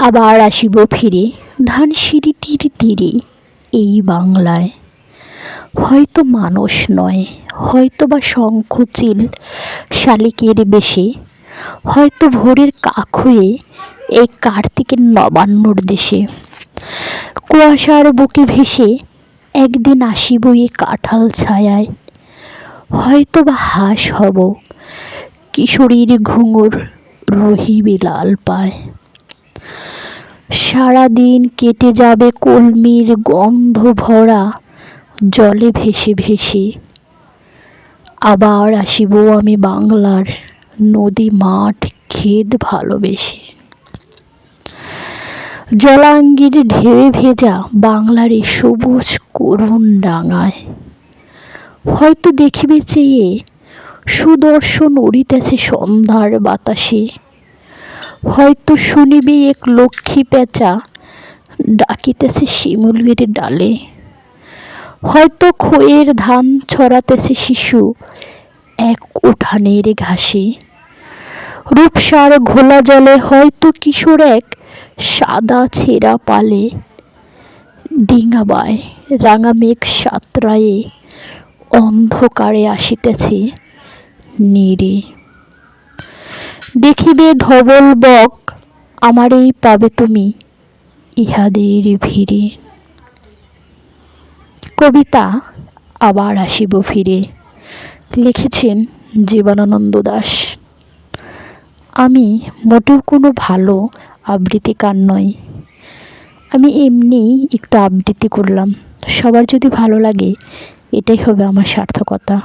আবার আসিব ফিরে ধানসিঁড়িটির তীরে এই বাংলায়। হয়তো মানুষ নয়, হয়তো বা শঙ্খচিল শালিকের বেশে, হয়তো ভোরের কাক হয়ে এই কার্তিকের নবান্নর দেশে। কুয়াশার বুকে ভেসে একদিন আসিব এই কাঁঠাল ছায়ায়। হয়তো বা হাঁস হব, কিশোরীর ঘুঙুর রহিবে লাল পায়। সারাদিন কেটে যাবে কলমির গন্ধ ভরা জলে ভেসে ভেসে। আবার আসিব আমি বাংলার নদী মাঠ ক্ষেত ভালোবেসে। জলাঙ্গির ঢেউয়ে ভেজা বাংলার এই সবুজ করুণ ডাঙায়। হয়তো দেখিবে চেয়ে সুদর্শন উড়িতেছে সন্ধ্যার বাতাসে। হয়তো শুনিবে এক লক্ষ্মী পেঁচা ডাকিতেছে শিমুলের ডালে। হয়তো খইয়ের ধান ছড়াতেছে শিশু এক উঠানের ঘাসে। রূপসার ঘোলা জলে হয়তো কিশোর এক সাদা ছেঁড়া পালে। ডিঙাবায় রাঙা মেঘ সাঁতরায়ে অন্ধকারে আসিতেছে নীরে। দেখিবে ধবল বক আমারেই পাবে তুমি ইহাদের ভিড়ে। কবিতা আবার আসিব ফিরে, লিখেছেন জীবনানন্দ দাশ। আমি মোটেও কোনো ভালো আবৃত্তিকার নই, আমি এমনিই একটু আবৃত্তি করলাম। সবার যদি ভালো লাগে এটাই হবে আমার সার্থকতা।